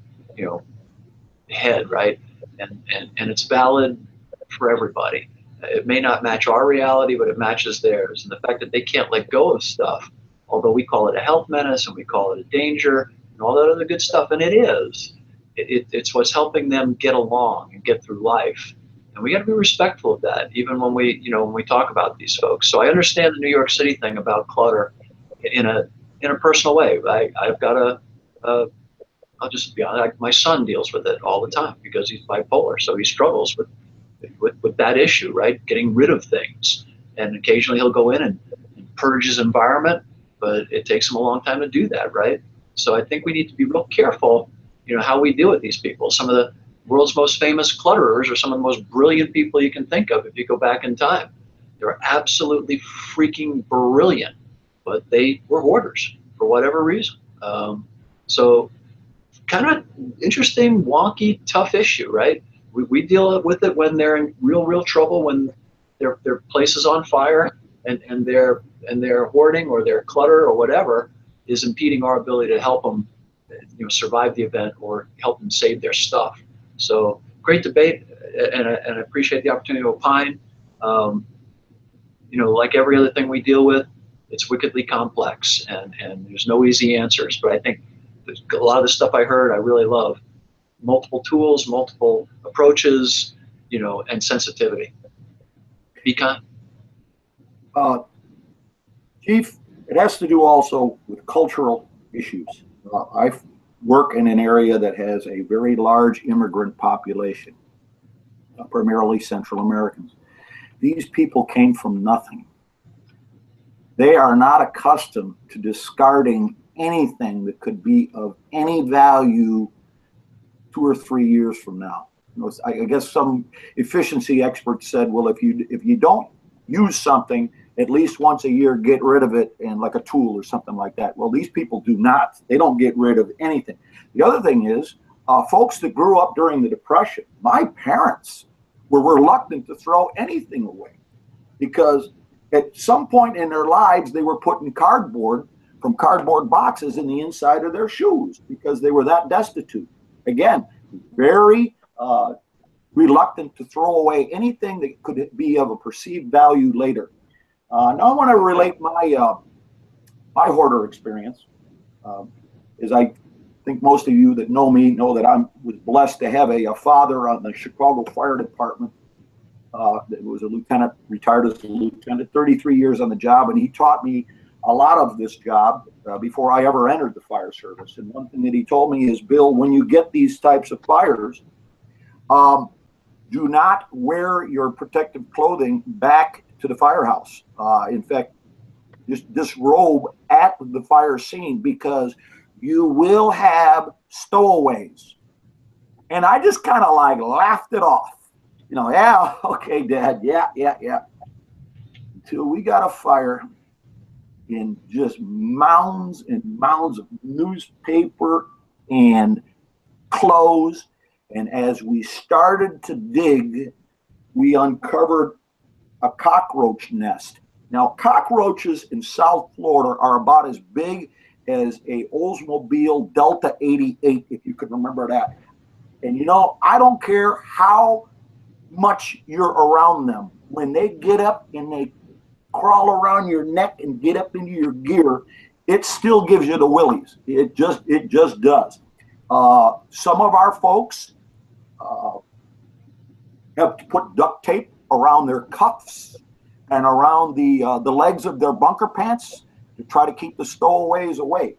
head, right? And it's valid for everybody. It may not match our reality, but it matches theirs. And the fact that they can't let go of stuff, although we call it a health menace and we call it a danger and all that other good stuff, and it is, it's what's helping them get along and get through life. And we got to be respectful of that, even when we, when we talk about these folks. So I understand the New York City thing about clutter in a personal way. I've got I'll just be honest, my son deals with it all the time because he's bipolar, so he struggles with that issue, right? Getting rid of things. And occasionally he'll go in and purge his environment, but it takes him a long time to do that, right? So I think we need to be real careful, how we deal with these people. Some of the world's most famous clutterers are some of the most brilliant people you can think of if you go back in time. They're absolutely freaking brilliant, but they were hoarders for whatever reason. So kind of interesting, wonky, tough issue, right? We deal with it when they're in real trouble, when their place is on fire and their hoarding or their clutter or whatever is impeding our ability to help them, survive the event or help them save their stuff. So great debate, and I appreciate the opportunity to opine. Like every other thing we deal with, it's wickedly complex, and there's no easy answers. But I think a lot of the stuff I heard, I really love. Multiple tools, multiple approaches, and sensitivity. Econ? Chief, it has to do also with cultural issues. I work in an area that has a very large immigrant population, primarily Central Americans. These people came from nothing. They are not accustomed to discarding anything that could be of any value 2 or 3 years from now. I guess some efficiency experts said, well, if you don't use something at least once a year, get rid of it, and like a tool or something like that. Well, these people do not. They don't get rid of anything. The other thing is, folks that grew up during the Depression, my parents were reluctant to throw anything away because at some point in their lives, they were putting cardboard from cardboard boxes in the inside of their shoes because they were that destitute. Again, very reluctant to throw away anything that could be of a perceived value later. Now I want to relate my hoarder experience. As I think most of you that know me know that I was blessed to have a father on the Chicago Fire Department that was a lieutenant, retired as a lieutenant, 33 years on the job, and he taught me a lot of this job before I ever entered the fire service. And one thing that he told me is, Bill, when you get these types of fires, do not wear your protective clothing back to the firehouse. In fact, just disrobe at the fire scene because you will have stowaways. And I just kind of like laughed it off. Yeah, okay, Dad, yeah. Until we got a fire in just mounds and mounds of newspaper and clothes. And as we started to dig, we uncovered a cockroach nest. Now, cockroaches in South Florida are about as big as a Oldsmobile Delta 88, if you can remember that. And I don't care how much you're around them. When they get up and they crawl around your neck and get up into your gear, it still gives you the willies. It just does. Some of our folks have to put duct tape around their cuffs and around the legs of their bunker pants to try to keep the stowaways away.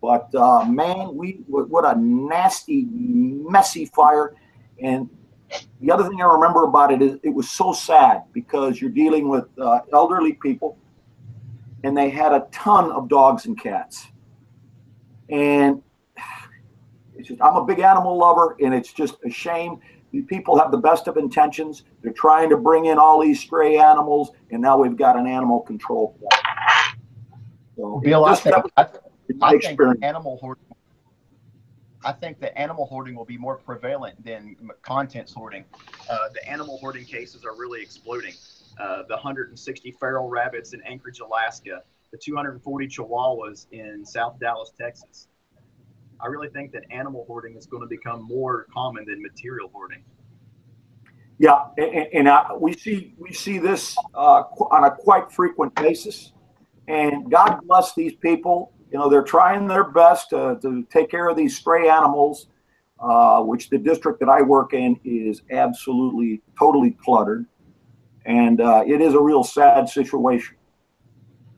But man, what a nasty, messy fire. And the other thing I remember about it is it was so sad because you're dealing with elderly people, and they had a ton of dogs and cats. And it's just, I'm a big animal lover, and it's just a shame. These people have the best of intentions. They're trying to bring in all these stray animals, and now we've got an animal control. So Bill, I think experience. animal hoarding. I think that animal hoarding will be more prevalent than contents hoarding. The animal hoarding cases are really exploding. The 160 feral rabbits in Anchorage, Alaska, the 240 chihuahuas in South Dallas, Texas. I really think that animal hoarding is going to become more common than material hoarding. Yeah, and we see this on a quite frequent basis. And God bless these people. You know, they're trying their best to take care of these stray animals, which the district that I work in is absolutely, totally cluttered. And it is a real sad situation.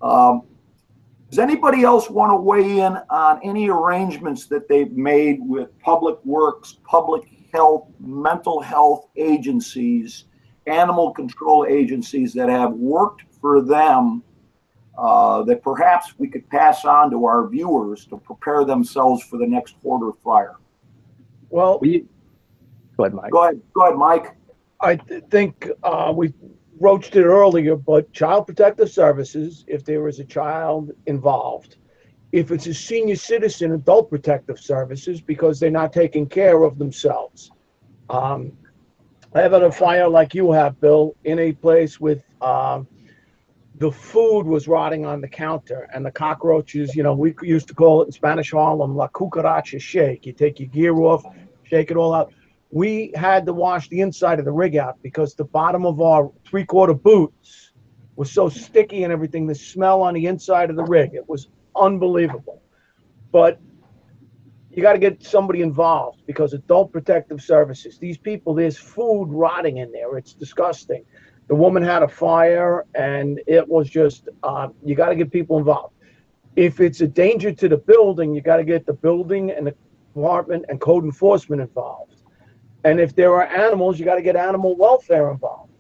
Does anybody else want to weigh in on any arrangements that they've made with public works, public health, mental health agencies, animal control agencies that have worked for them that perhaps we could pass on to our viewers to prepare themselves for the next Hoarder fire? Well, go ahead, Mike. Go ahead, Mike. I think we broached it earlier, but Child Protective Services, if there is a child involved, if it's a senior citizen, Adult Protective Services, because they're not taking care of themselves. I have had a fire like you have, Bill, in a place with the food was rotting on the counter, and the cockroaches, you know, we used to call it in Spanish Harlem, la cucaracha shake. You take your gear off, shake it all out. We had to wash the inside of the rig out because the bottom of our 3/4 boots was so sticky and everything, the smell on the inside of the rig, it was unbelievable. But you got to get somebody involved because Adult Protective Services, these people, there's food rotting in there. It's disgusting. The woman had a fire, and it was just, you got to get people involved. If it's a danger to the building, you got to get the building and the department and code enforcement involved. And if there are animals, you got to get animal welfare involved.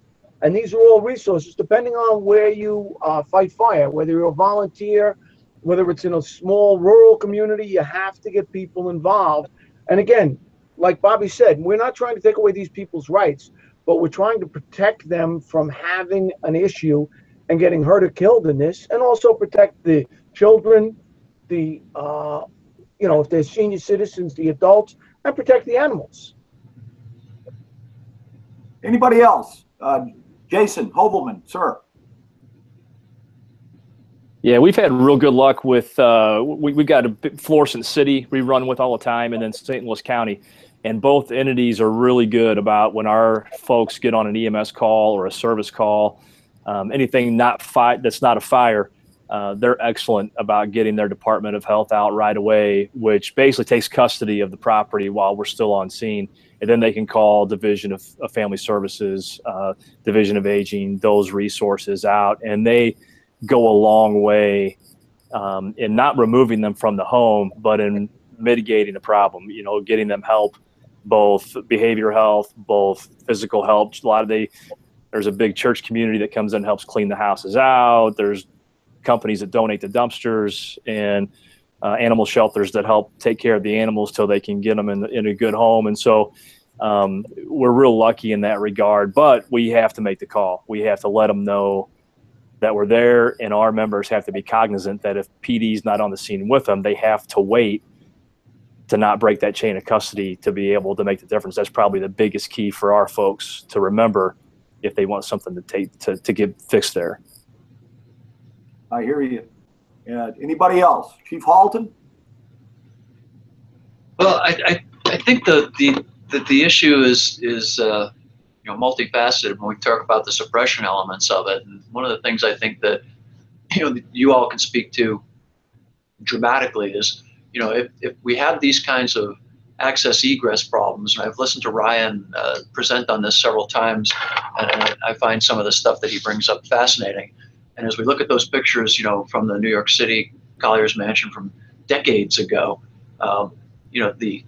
And these are all resources, depending on where you fight fire, whether you're a volunteer, whether it's in a small rural community, you have to get people involved. And again, like Bobby said, we're not trying to take away these people's rights, but we're trying to protect them from having an issue and getting hurt or killed in this, and also protect the children, the, you know, if they're senior citizens, the adults, and protect the animals. Anybody else? Jason Hoevelmann, sir. Yeah, we've had real good luck with, we've got a Florissant City we run with all the time, and then St. Louis County. And both entities are really good about when our folks get on an EMS call or a service call, anything that's not a fire, they're excellent about getting their Department of Health out right away, which basically takes custody of the property while we're still on scene. And then they can call Division of Family Services, Division of Aging, those resources out. And they go a long way in not removing them from the home, but in mitigating the problem, you know, getting them help, both behavioral health, both physical help. There's a big church community that comes in and helps clean the houses out. There's companies that donate the dumpsters, and animal shelters that help take care of the animals till they can get them in a good home. And so we're real lucky in that regard, but we have to make the call. We have to let them know that we're there, and our members have to be cognizant that if PD's not on the scene with them, they have to wait to not break that chain of custody to be able to make the difference. That's probably the biggest key for our folks to remember if they want something to get fixed there. I hear you. Anybody else? Chief Halton? Well, I think the issue is you know, multifaceted when we talk about the suppression elements of it. And one of the things I think that, you know, you all can speak to dramatically is, you know, if we have these kinds of access egress problems, and I've listened to Ryan present on this several times, and I find some of the stuff that he brings up fascinating. And as we look at those pictures, you know, from the New York City Collier's Mansion from decades ago, you know, the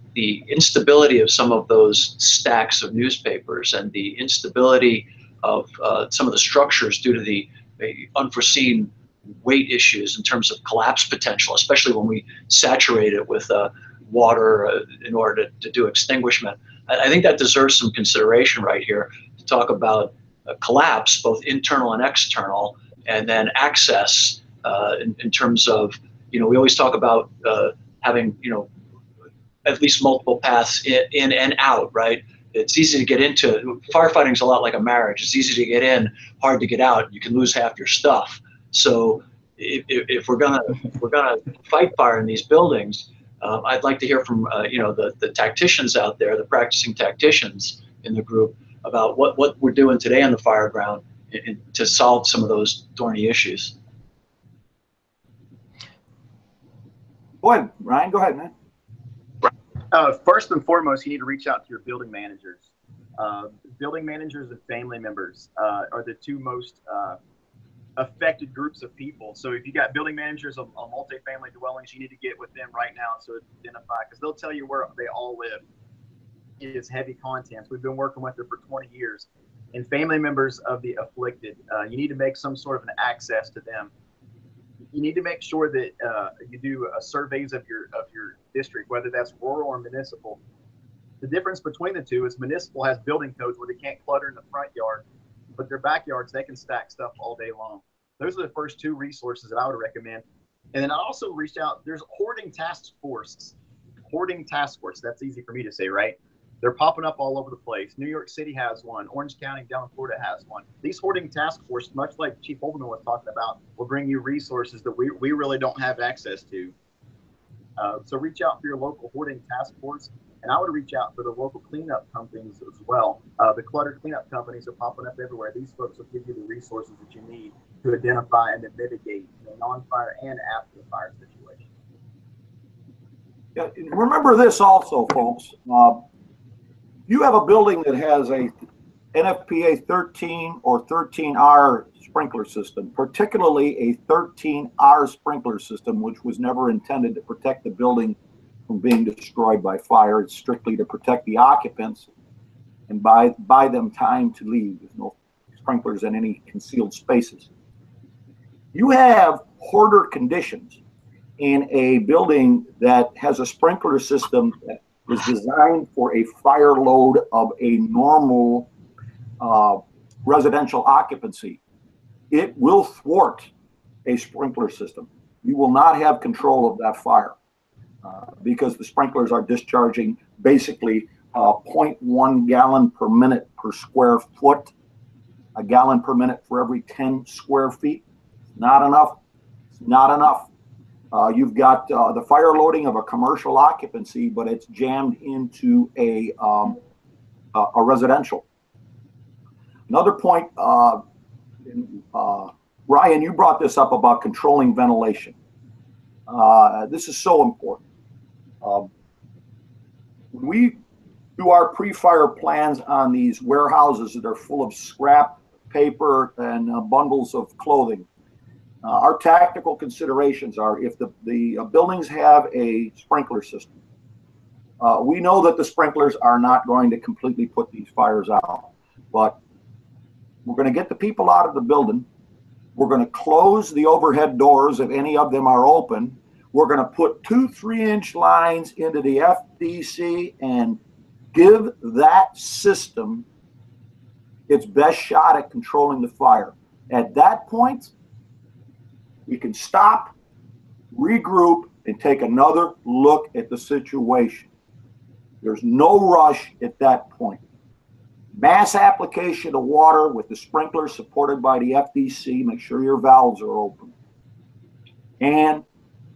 instability of some of those stacks of newspapers and the instability of some of the structures due to the unforeseen weight issues in terms of collapse potential, especially when we saturate it with water in order to do extinguishment. I think that deserves some consideration right here to talk about collapse, both internal and external, and then access in terms of, you know, we always talk about having, you know, at least multiple paths in and out, right? It's easy to get into. Firefighting is a lot like a marriage. It's easy to get in, hard to get out. You can lose half your stuff. So if we're gonna fight fire in these buildings, I'd like to hear from you know, the tacticians out there, the practicing tacticians in the group, about what we're doing today on the fire ground to solve some of those thorny issues. Go ahead, Ryan. Go ahead, man. First and foremost, you need to reach out to your building managers. Building managers and family members are the two most affected groups of people. So if you got building managers of multifamily dwellings, you need to get with them right now so identify, because they'll tell you where they all live. It is heavy contents. We've been working with them for 20 years. And family members of the afflicted, you need to make some sort of an access to them. You need to make sure that you do surveys of your district, whether that's rural or municipal. The difference between the two is municipal has building codes where they can't clutter in the front yard, but their backyards, they can stack stuff all day long. Those are the first two resources that I would recommend. And then I also reached out, there's hoarding task forces. Hoarding task force, that's easy for me to say, right? They're popping up all over the place. New York City has one. Orange County down in Florida has one. These hoarding task force, much like Chief Hoevelmann was talking about, will bring you resources that we really don't have access to. So reach out for your local hoarding task force. And I would reach out for the local cleanup companies as well. The clutter cleanup companies are popping up everywhere. These folks will give you the resources that you need to identify and to mitigate the non-fire and after the fire situation. Yeah, remember this also, folks. You have a building that has a NFPA 13 or 13R sprinkler system, particularly a 13R sprinkler system, which was never intended to protect the building from being destroyed by fire. It's strictly to protect the occupants and buy them time to leave. There's no sprinklers in any concealed spaces. You have hoarder conditions in a building that has a sprinkler system that was designed for a fire load of a normal residential occupancy. It will thwart a sprinkler system. You will not have control of that fire because the sprinklers are discharging basically 0.1 gallon per minute per square foot, a gallon per minute for every 10 square feet. Not enough. It's not enough. You've got the fire loading of a commercial occupancy, but it's jammed into a residential. Another point, Ryan, you brought this up about controlling ventilation. This is so important. When we do our pre-fire plans on these warehouses that are full of scrap paper and bundles of clothing, our tactical considerations are if the buildings have a sprinkler system, we know that the sprinklers are not going to completely put these fires out, but we're going to get the people out of the building. We're going to close the overhead doors if any of them are open. We're going to put 2 3-inch lines into the FDC and give that system its best shot at controlling the fire. At that point, we can stop, regroup, and take another look at the situation. There's no rush at that point. Mass application of water with the sprinkler supported by the FDC, make sure your valves are open, and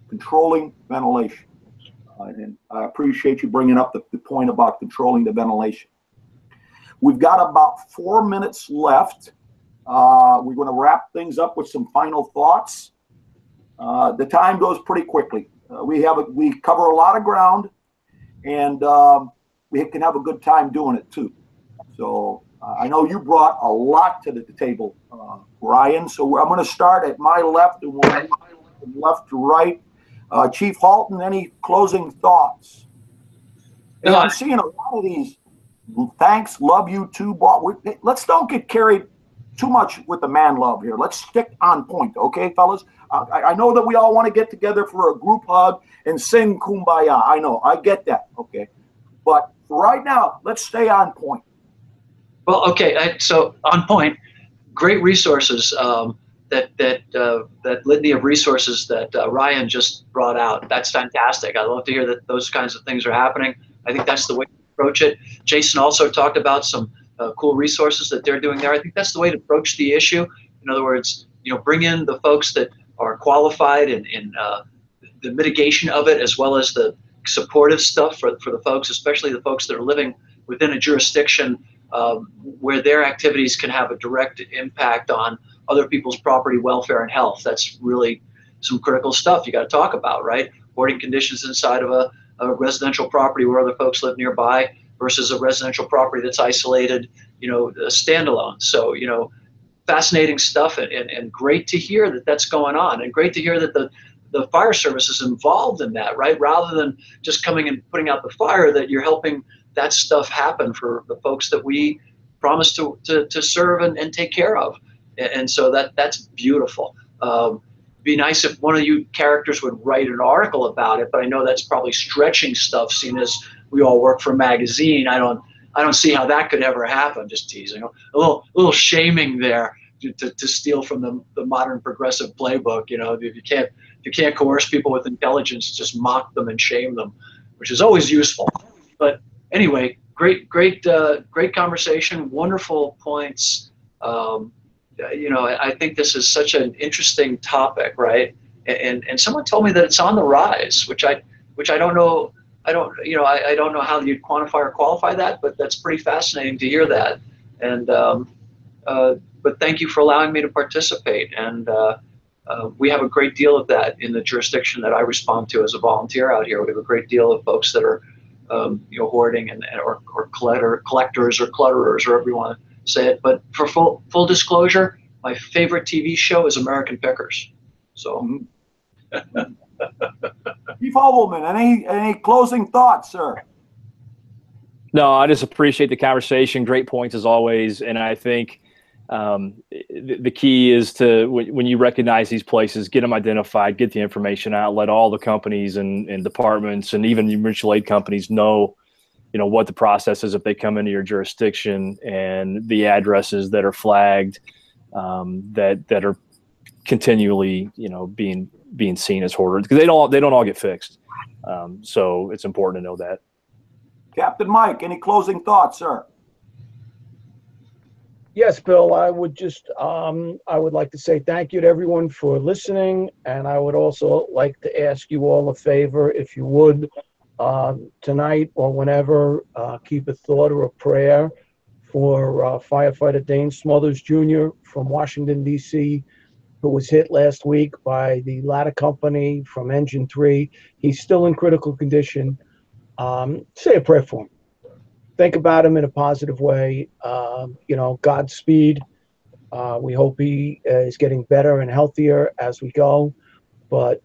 controlling ventilation. And I appreciate you bringing up the point about controlling the ventilation. We've got about 4 minutes left. We're going to wrap things up with some final thoughts. the time goes pretty quickly. We cover a lot of ground, and we can have a good time doing it too. So I know you brought a lot to the table, Ryan. So I'm going to start at my left and we'll move from left to right. Chief Halton, any closing thoughts? Hey, I'm seeing a lot of these. Thanks, love you too. Let's don't get carried too much with the man love here. Let's stick on point, okay, fellas? I know that we all want to get together for a group hug and sing Kumbaya. I know, I get that, okay? But right now, let's stay on point. Well, okay, so on point, great resources, that litany of resources that Ryan just brought out. That's fantastic. I love to hear that those kinds of things are happening. I think that's the way to approach it. Jason also talked about some cool resources that they're doing there. I think that's the way to approach the issue. In other words, bring in the folks that are qualified in the mitigation of it, as well as the supportive stuff for the folks, especially the folks that are living within a jurisdiction where their activities can have a direct impact on other people's property, welfare, and health. That's really some critical stuff you got to talk about, right? Hoarding conditions inside of a residential property where other folks live nearby versus a residential property that's isolated, standalone. So, fascinating stuff, and great to hear that that's going on, and great to hear that the fire service is involved in that, right? Rather than just coming and putting out the fire, that you're helping that stuff happen for the folks that we promise to serve and take care of. And so that's beautiful. Be nice if one of you characters would write an article about it, but I know that's probably stretching stuff, seeing as we all work for a magazine. I don't see how that could ever happen. Just teasing. A little shaming there to steal from the modern progressive playbook. If you can't coerce people with intelligence, just mock them and shame them, which is always useful. But anyway, great conversation, wonderful points. I think this is such an interesting topic, right? And someone told me that it's on the rise, which I don't know. I don't know how you'd quantify or qualify that, but that's pretty fascinating to hear that. And but thank you for allowing me to participate. And we have a great deal of that in the jurisdiction that I respond to as a volunteer out here. We have a great deal of folks that are hoarding or collectors or clutterers, or however you want to say it. But for full disclosure, my favorite TV show is American Pickers. So. Chief Hoevelmann, any closing thoughts, sir? No, I just appreciate the conversation. Great points as always. And I think the key is to, when you recognize these places, get them identified, get the information out, let all the companies and departments and even your mutual aid companies know, what the process is if they come into your jurisdiction, and the addresses that are flagged, that are continually, being seen as hoarders, because they don't all get fixed. So it's important to know that. Captain Mike, any closing thoughts, sir? Yes, Bill, I would like to say thank you to everyone for listening. And I would also like to ask you all a favor, if you would, tonight or whenever, keep a thought or a prayer for firefighter Dane Smothers Jr. from Washington, D.C., who was hit last week by the ladder company from Engine 3. He's still in critical condition. Say a prayer for him. Think about him in a positive way. Godspeed. We hope he is getting better and healthier as we go. But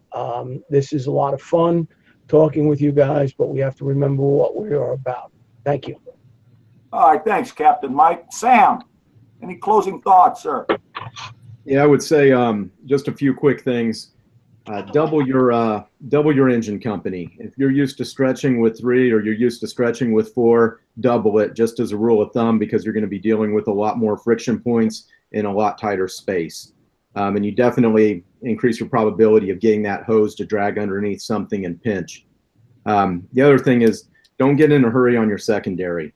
this is a lot of fun talking with you guys, but we have to remember what we are about. Thank you. All right, thanks, Captain Mike. Sam, any closing thoughts, sir? Yeah, I would say just a few quick things. Double your engine company. If you're used to stretching with 3 or you're used to stretching with 4, double it, just as a rule of thumb, because you're going to be dealing with a lot more friction points in a lot tighter space. And you definitely increase your probability of getting that hose to drag underneath something and pinch. The other thing is, don't get in a hurry on your secondary.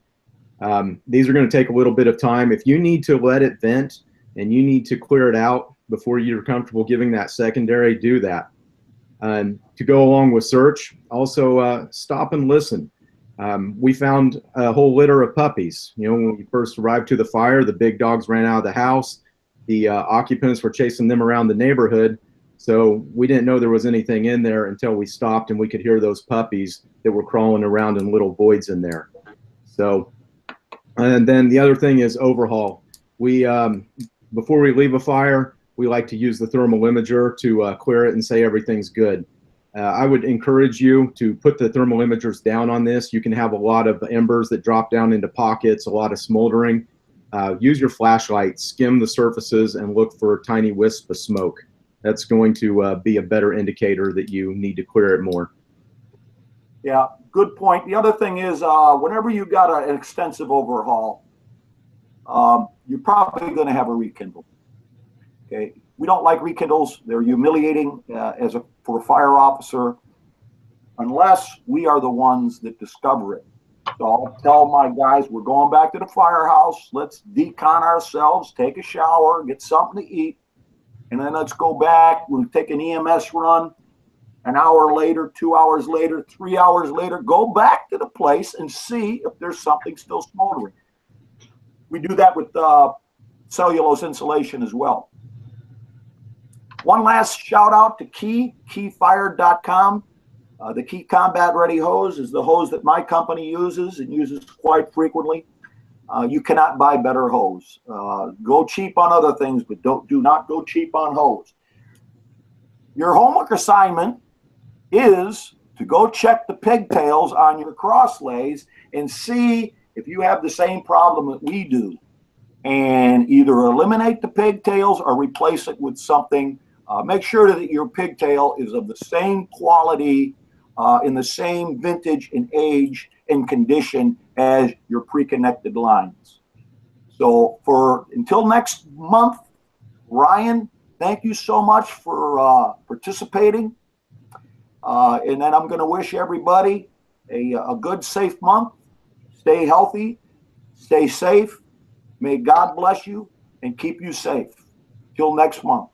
These are going to take a little bit of time. If you need to let it vent and you need to clear it out before you're comfortable giving that secondary, do that. To go along with search, also stop and listen. We found a whole litter of puppies. When we first arrived to the fire, the big dogs ran out of the house. The occupants were chasing them around the neighborhood. So we didn't know there was anything in there until we stopped and we could hear those puppies that were crawling around in little voids in there. So, and then the other thing is overhaul. We, before we leave a fire, we like to use the thermal imager to clear it and say everything's good. I would encourage you to put the thermal imagers down on this. You can have a lot of embers that drop down into pockets, a lot of smoldering. Use your flashlight, skim the surfaces, and look for tiny wisps of smoke. That's going to be a better indicator that you need to clear it more. Yeah, good point. The other thing is, whenever you got an extensive overhaul, you're probably going to have a rekindle. Okay, we don't like rekindles. They're humiliating for a fire officer, unless we are the ones that discover it. So I'll tell my guys, we're going back to the firehouse. Let's decon ourselves, take a shower, get something to eat, and then let's go back. We'll take an EMS run. An hour later, 2 hours later, 3 hours later, go back to the place and see if there's something still smoldering. We do that with cellulose insulation as well. One last shout out to keyfire.com. The Key Combat Ready hose is the hose that my company uses and uses quite frequently. You cannot buy better hose. Go cheap on other things, but do not go cheap on hose. Your homework assignment is to go check the pigtails on your crosslays and see if you have the same problem that we do, and either eliminate the pigtails or replace it with something. Make sure that your pigtail is of the same quality, in the same vintage and age and condition as your pre-connected lines. So until next month, Ryan, thank you so much for participating. And then I'm going to wish everybody a good, safe month. Stay healthy, stay safe. May God bless you and keep you safe. Till next month.